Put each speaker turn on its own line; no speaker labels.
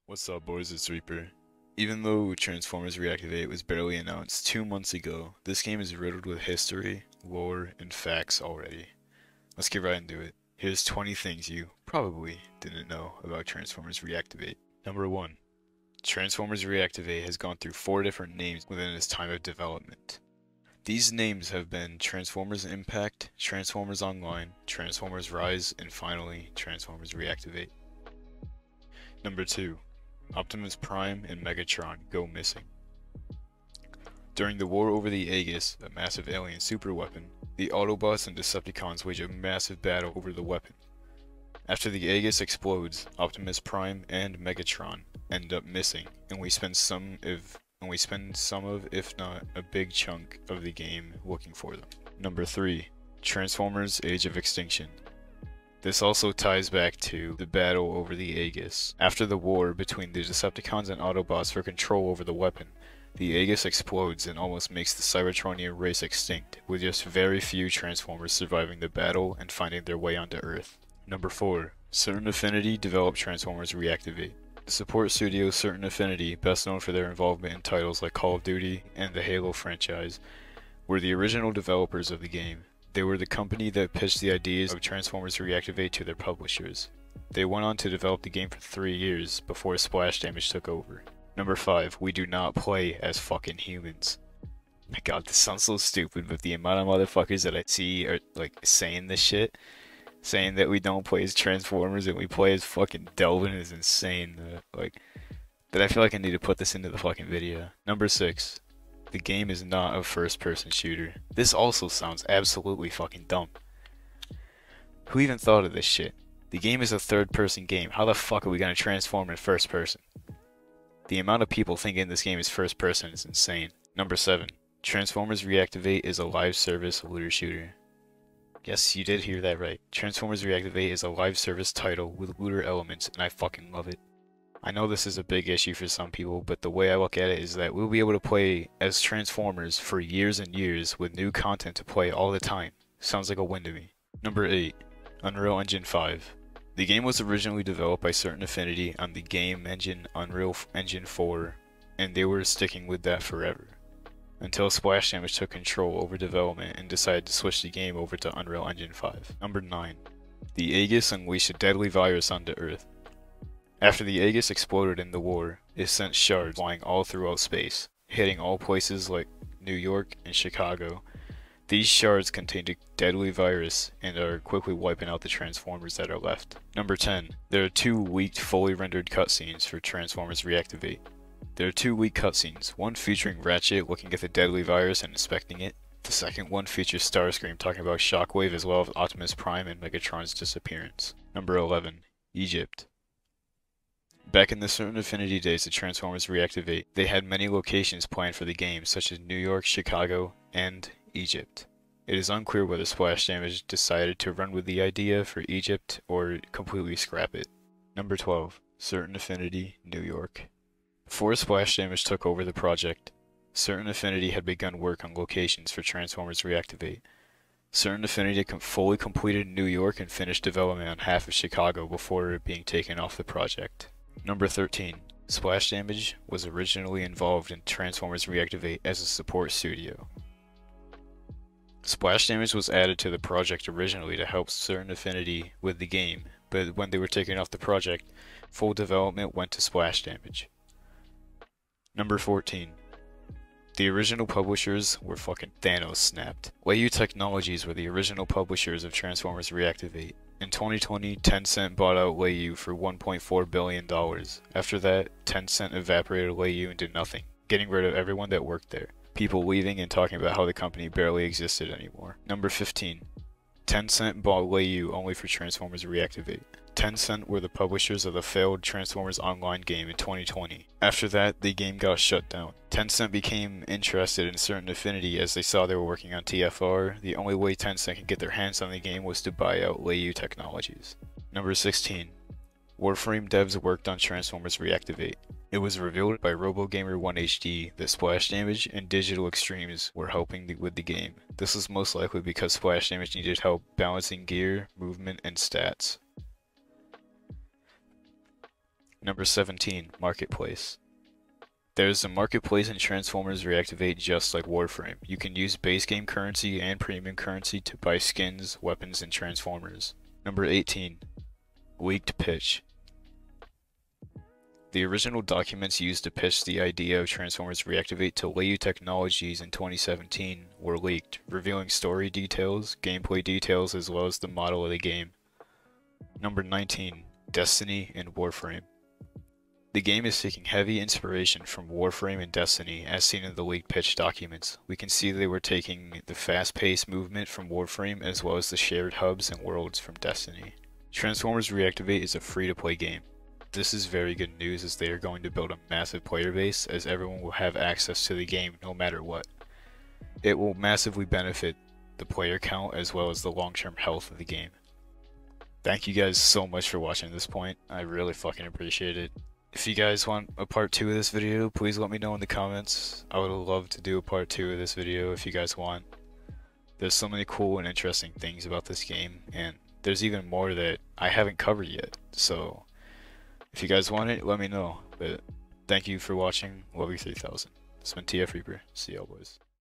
What's up, boys? It's Reaper. Even though Transformers Reactivate was barely announced 2 months ago, this game is riddled with history, lore, and facts already. Let's get right into it. Here's 20 things you probably didn't know about Transformers Reactivate. Number 1. Transformers Reactivate has gone through 4 different names within its time of development. These names have been Transformers Impact, Transformers Online, Transformers Rise, and finally, Transformers Reactivate. Number 2. Optimus Prime and Megatron go missing. During the war over the AEGIS, a massive alien superweapon, the Autobots and Decepticons wage a massive battle over the weapon. After the AEGIS explodes, Optimus Prime and Megatron end up missing, and we spend some of, if not a big chunk of the game looking for them. Number 3. Transformers Age of Extinction. This also ties back to the battle over the AEGIS. After the war between the Decepticons and Autobots for control over the weapon, the AEGIS explodes and almost makes the Cybertronian race extinct, with just very few Transformers surviving the battle and finding their way onto Earth. Number 4. Certain Affinity developed Transformers Reactivate. The support studio Certain Affinity, best known for their involvement in titles like Call of Duty and the Halo franchise, were the original developers of the game. They were the company that pitched the ideas of Transformers Reactivate to their publishers. They went on to develop the game for 3 years before Splash Damage took over. Number 5. We do not play as fucking humans. My god, this sounds so stupid, but the amount of motherfuckers that I see are like saying this shit, saying that we don't play as Transformers and we play as fucking Delvin is insane. That I feel like I need to put this into the fucking video. Number 6. The game is not a first-person shooter. This also sounds absolutely fucking dumb. Who even thought of this shit? The game is a third-person game. How the fuck are we gonna transform in first person? The amount of people thinking this game is first person is insane. Number 7. Transformers Reactivate is a live service looter shooter. Yes, you did hear that right. Transformers Reactivate is a live service title with looter elements, and I fucking love it. I know this is a big issue for some people, but the way I look at it is that we'll be able to play as Transformers for years and years with new content to play all the time. Sounds like a win to me. Number 8. Unreal Engine 5. The game was originally developed by Certain Affinity on the game engine Unreal Engine 4, and they were sticking with that forever, until Splash Damage took control over development and decided to switch the game over to Unreal Engine 5. Number 9. The AEGIS unleashed a deadly virus onto Earth. After the AEGIS exploded in the war, it sent shards flying all throughout space, hitting all places like New York and Chicago. These shards contained a deadly virus and are quickly wiping out the Transformers that are left. Number 10. There are 2 leaked fully rendered cutscenes for Transformers Reactivate. There are 2 leaked cutscenes, one featuring Ratchet looking at the deadly virus and inspecting it. The second one features Starscream talking about Shockwave as well as Optimus Prime and Megatron's disappearance. Number 11. Egypt. Back in the Certain Affinity days of Transformers Reactivate, they had many locations planned for the game, such as New York, Chicago, and Egypt. It is unclear whether Splash Damage decided to run with the idea for Egypt or completely scrap it. Number 12. Certain Affinity, New York. Before Splash Damage took over the project, Certain Affinity had begun work on locations for Transformers Reactivate. Certain Affinity fully completed New York and finished development on half of Chicago before it being taken off the project. Number 13. Splash Damage was originally involved in Transformers Reactivate as a support studio. Splash Damage was added to the project originally to help Certain Affinity with the game, but when they were taken off the project, full development went to Splash Damage. Number 14. The original publishers were fucking THANOS snapped. Wayuu Technologies were the original publishers of Transformers Reactivate. In 2020, Tencent bought out Wayuu for $1.4 billion. After that, Tencent evaporated Wayuu and did nothing, getting rid of everyone that worked there. People leaving and talking about how the company barely existed anymore. Number 15. Tencent bought Wayuu only for Transformers Reactivate. Tencent were the publishers of the failed Transformers Online game in 2020. After that, the game got shut down. Tencent became interested in Certain Affinity as they saw they were working on TFR. The only way Tencent could get their hands on the game was to buy out Wayuu Technologies. Number 16. Warframe devs worked on Transformers Reactivate. It was revealed by RoboGamer1HD that Splash Damage and Digital Extremes were helping with the game. This was most likely because Splash Damage needed help balancing gear, movement, and stats. Number 17, Marketplace. There's a marketplace in Transformers Reactivate just like Warframe. You can use base game currency and premium currency to buy skins, weapons, and Transformers. Number 18, Leaked Pitch. The original documents used to pitch the idea of Transformers Reactivate to Leyu Technologies in 2017 were leaked, revealing story details, gameplay details, as well as the model of the game. Number 19, Destiny and Warframe. The game is taking heavy inspiration from Warframe and Destiny as seen in the leaked pitch documents. We can see they were taking the fast-paced movement from Warframe as well as the shared hubs and worlds from Destiny. Transformers Reactivate is a free-to-play game. This is very good news as they are going to build a massive player base as everyone will have access to the game no matter what. It will massively benefit the player count as well as the long-term health of the game. Thank you guys so much for watching this point. I really fucking appreciate it. If you guys want a part 2 of this video, please let me know in the comments. I would love to do a part 2 of this video if you guys want. There's so many cool and interesting things about this game, and there's even more that I haven't covered yet, so if you guys want it, let me know. But thank you for watching. Love you 3000. This has been TF Reaper. See y'all boys.